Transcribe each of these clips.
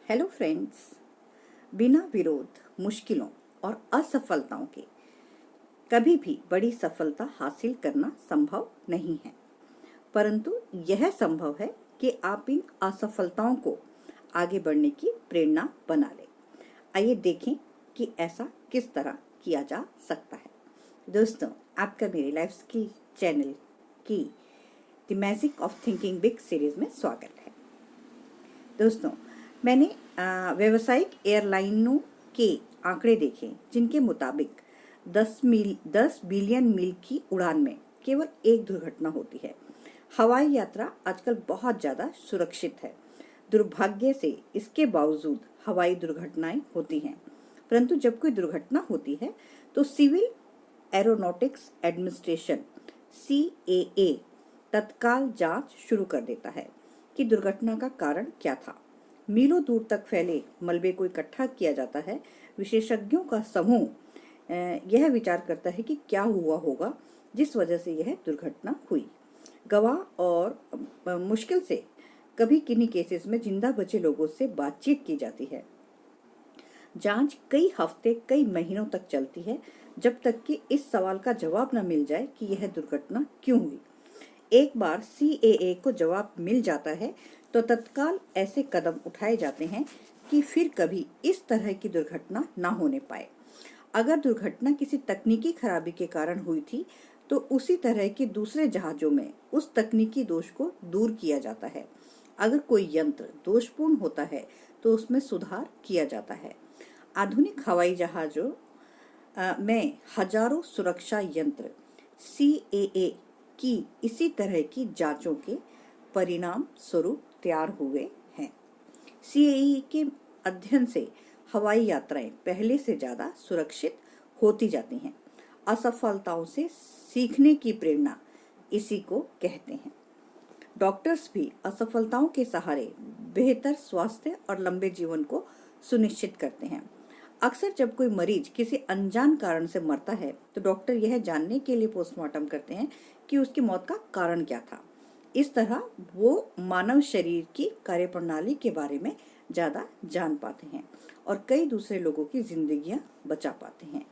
Hello friends. बिना विरोध, मुश्किलों और असफलताओं के कभी भी बड़ी सफलता हासिल करना संभव नहीं है, परंतु यह संभव है कि आप इन असफलताओं को आगे बढ़ने की प्रेरणा बना लें। आइए देखें कि ऐसा किस तरह किया जा सकता है। दोस्तों, आपका मेरी लाइफ स्किल चैनल की the magic of thinking big series में स्वागत है। दोस्तों, मैंने व्यावसायिक एयरलाइनों के आंकड़े देखे जिनके मुताबिक 10 बिलियन मील की उड़ान में केवल एक दुर्घटना होती है। हवाई यात्रा आजकल बहुत ज़्यादा सुरक्षित है। दुर्भाग्य से इसके बावजूद हवाई दुर्घटनाएं होती हैं, परंतु जब कोई दुर्घटना होती है तो सिविल एरोनॉटिक्स एडमिनिस्ट्रेशन CAA तत्काल जांच शुरू कर देता है कि दुर्घटना का कारण क्या था। मीलों दूर तक फैले मलबे को इकट्ठा किया जाता है। विशेषज्ञों का समूह यह विचार करता है कि क्या हुआ होगा जिस वजह से यह दुर्घटना हुई। गवाह और मुश्किल से कभी किन्हीं केसेस में जिंदा बचे लोगों से बातचीत की जाती है। जांच कई हफ्ते, कई महीनों तक चलती है, जब तक कि इस सवाल का जवाब न मिल जाए कि यह दुर्घटना क्यों हुई। एक बार CAA को जवाब मिल जाता है तो तत्काल ऐसे कदम उठाए जाते हैं कि फिर कभी इस तरह की दुर्घटना न होने पाए। अगर दुर्घटना किसी तकनीकी खराबी के कारण हुई थी तो उसी तरह के दूसरे जहाजों में उस तकनीकी दोष को दूर किया जाता है। अगर कोई यंत्र दोषपूर्ण होता है तो उसमें सुधार किया जाता है। आधुनिक हवाई जहाजों में हजारों सुरक्षा यंत्र CAA की इसी तरह की जांचों के परिणाम स्वरूप तैयार हुए हैं। CAA के अध्ययन से हवाई यात्राएं पहले से ज्यादा सुरक्षित होती जाती हैं। असफलताओं से सीखने की प्रेरणा इसी को कहते हैं। डॉक्टर्स भी असफलताओं के सहारे बेहतर स्वास्थ्य और लंबे जीवन को सुनिश्चित करते हैं। अक्सर जब कोई मरीज किसी अनजान कारण से मरता है तो डॉक्टर यह जानने के लिए पोस्टमार्टम करते हैं कि उसकी मौत का कारण क्या था। इस तरह वो मानव शरीर की कार्यप्रणाली के बारे में ज्यादा जान पाते हैं और कई दूसरे लोगों की जिंदगियां बचा पाते हैं।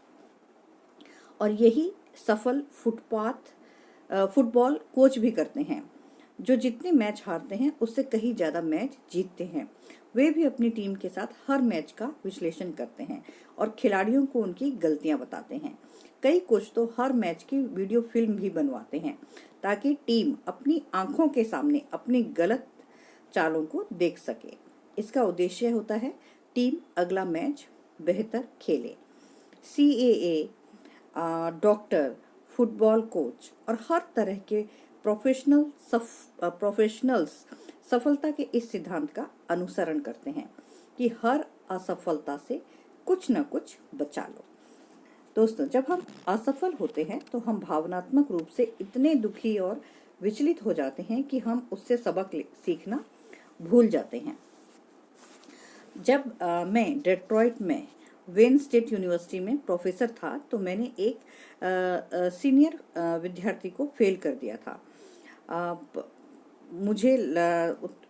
और यही सफल फुटबॉल कोच भी करते हैं, जो जितने मैच हारते हैं उससे कहीं ज्यादा मैच जीतते हैं। वे भी अपनी टीम के साथ हर मैच का विश्लेषण करते हैं और खिलाड़ियों को उनकी गलतियां बताते हैं। कई कोच तो हर मैच की वीडियो फिल्म भी बनवाते हैं ताकि टीम अपनी आंखों के सामने अपनी गलत चालों को देख सके। इसका उद्देश्य होता है टीम अगला मैच बेहतर खेले। CAA डॉक्टर, फुटबॉल कोच और हर तरह के प्रोफेशनल्स सफलता के इस सिद्धांत का अनुसरण करते हैं कि हर असफलता से कुछ न कुछ बचा लो। दोस्तों, जब हम असफल होते हैं तो हम भावनात्मक रूप से इतने दुखी और विचलित हो जाते हैं कि हम उससे सबक सीखना भूल जाते हैं। जब मैं डेट्रॉइट में वेन स्टेट यूनिवर्सिटी में प्रोफेसर था तो मैंने एक सीनियर विद्यार्थी को फेल कर दिया था।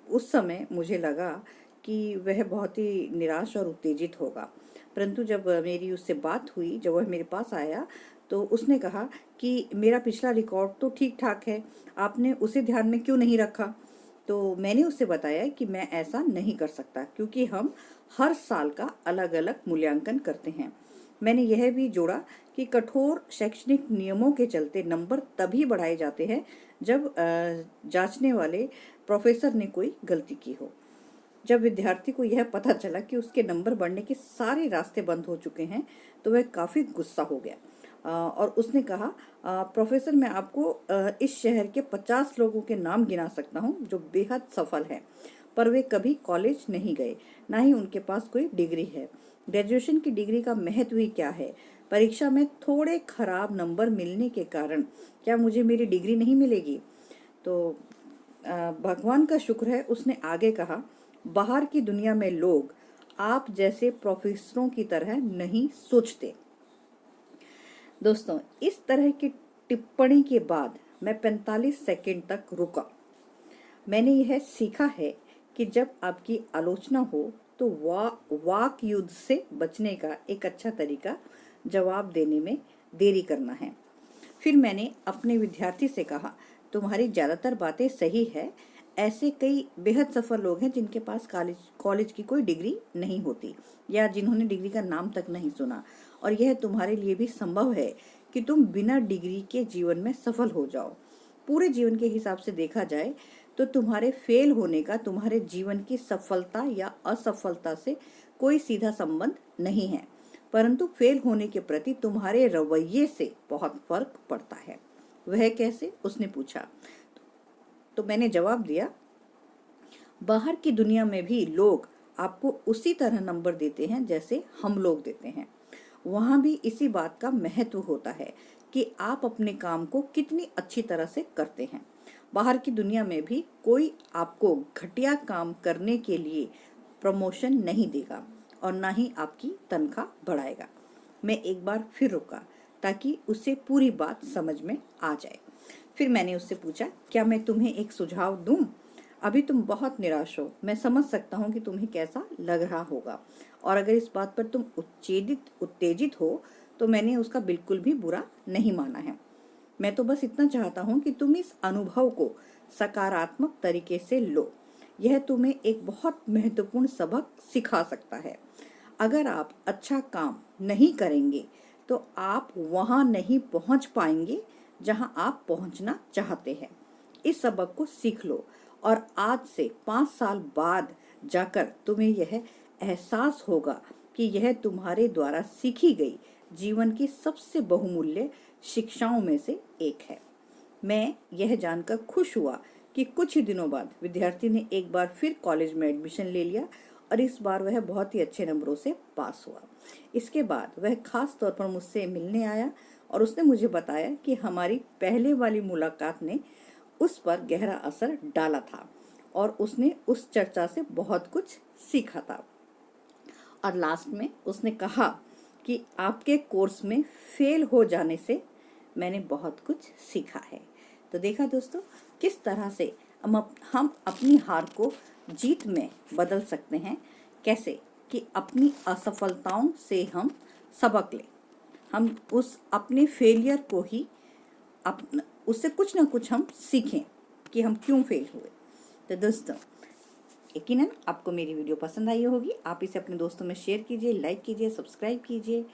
उस समय मुझे लगा कि वह बहुत ही निराश और उत्तेजित होगा, परंतु जब मेरी उससे बात हुई, जब वह मेरे पास आया तो उसने कहा कि मेरा पिछला रिकॉर्ड तो ठीक ठाक है, आपने उसे ध्यान में क्यों नहीं रखा। तो मैंने उससे बताया कि मैं ऐसा नहीं कर सकता क्योंकि हम हर साल का अलग अलग मूल्यांकन करते हैं। मैंने यह भी जोड़ा कि कठोर शैक्षणिक नियमों के चलते नंबर तभी बढ़ाए जाते हैं जब जांचने वाले प्रोफेसर ने कोई गलती की हो। जब विद्यार्थी को यह पता चला कि उसके नंबर बढ़ने के सारे रास्ते बंद हो चुके हैं तो वह काफी गुस्सा हो गया और उसने कहा, प्रोफेसर, मैं आपको इस शहर के 50 लोगों के नाम गिना सकता हूँ जो बेहद सफल हैं, पर वे कभी कॉलेज नहीं गए, ना ही उनके पास कोई डिग्री है। ग्रेजुएशन की डिग्री का महत्व ही क्या है? परीक्षा में थोड़े खराब नंबर मिलने के कारण क्या मुझे मेरी डिग्री नहीं मिलेगी? तो भगवान का शुक्र है, उसने आगे कहा, बाहर की दुनिया में लोग आप जैसे प्रोफेसरों की तरह नहीं सोचते। दोस्तों, इस तरह की टिप्पणी के बाद मैं 45 सेकंड तक रुका। मैंने यह सीखा है कि जब आपकी आलोचना हो तो वाक युद्ध से बचने का एक अच्छा तरीका जवाब देने में देरी करना है। फिर मैंने अपने विद्यार्थी से कहा, तुम्हारी ज़्यादातर बातें सही है। ऐसे कई बेहद सफल लोग हैं जिनके पास कॉलेज की कोई डिग्री नहीं होती या जिन्होंने डिग्री का नाम तक नहीं सुना, और यह तुम्हारे लिए भी संभव है कि तुम बिना डिग्री के जीवन में सफल हो जाओ। पूरे जीवन के हिसाब से देखा जाए तो तुम्हारे फेल होने का तुम्हारे जीवन की सफलता या असफलता से कोई सीधा संबंध नहीं है, परंतु फेल होने के प्रति तुम्हारे रवैये से बहुत फर्क पड़ता है। वह कैसे? उसने पूछा। तो मैंने जवाब दिया, बाहर की दुनिया में भी लोग आपको उसी तरह नंबर देते हैं जैसे हम लोग देते हैं। वहां भी इसी बात का महत्व होता है कि आप अपने काम को कितनी अच्छी तरह से करते हैं। बाहर की दुनिया में भी कोई आपको घटिया काम करने के लिए प्रमोशन नहीं देगा और ना ही आपकी तनख्वाह बढ़ाएगा। मैं एक बार फिर रुका ताकि उसे पूरी बात समझ में आ जाए। फिर मैंने उससे पूछा, क्या मैं तुम्हें एक सुझाव दूं? अभी तुम बहुत निराश हो, मैं समझ सकता हूँ कि तुम्हें कैसा लग रहा होगा, और अगर इस बात पर तुम उत्तेजित हो तो मैंने उसका बिल्कुल भी बुरा नहीं माना है। मैं तो बस इतना चाहता हूँ कि तुम इस अनुभव को सकारात्मक तरीके से लो। यह तुम्हें एक बहुत महत्वपूर्ण सबक सिखा सकता है। अगर आप अच्छा काम नहीं करेंगे तो आप वहां नहीं पहुंच पाएंगे जहां आप पहुंचना चाहते हैं। इस सबक को सीख लो और आज से 5 साल बाद जाकर तुम्हें यह एहसास होगा कि यह तुम्हारे द्वारा सीखी गई जीवन की सबसे बहुमूल्य शिक्षाओं में से एक है। मैं यह जानकर खुश हुआ कि कुछ ही दिनों बाद विद्यार्थी ने एक बार फिर कॉलेज में एडमिशन ले लिया और इस बार वह बहुत ही अच्छे नंबरों से पास हुआ। इसके बाद वह खास तौर पर मुझसे मिलने आया और उसने मुझे बताया कि हमारी पहले वाली मुलाकात ने उस पर गहरा असर डाला था और उसने उस चर्चा से बहुत कुछ सीखा था। और लास्ट में उसने कहा कि आपके कोर्स में फेल हो जाने से मैंने बहुत कुछ सीखा है। तो देखा दोस्तों, किस तरह से हम अपनी हार को जीत में बदल सकते हैं। कैसे कि अपनी असफलताओं से हम सबक लें, हम उस अपने फेलियर को ही उससे कुछ ना कुछ हम सीखें कि हम क्यों फेल हुए। तो दोस्तों, यकीनन आपको मेरी वीडियो पसंद आई होगी। आप इसे अपने दोस्तों में शेयर कीजिए, लाइक कीजिए, सब्सक्राइब कीजिए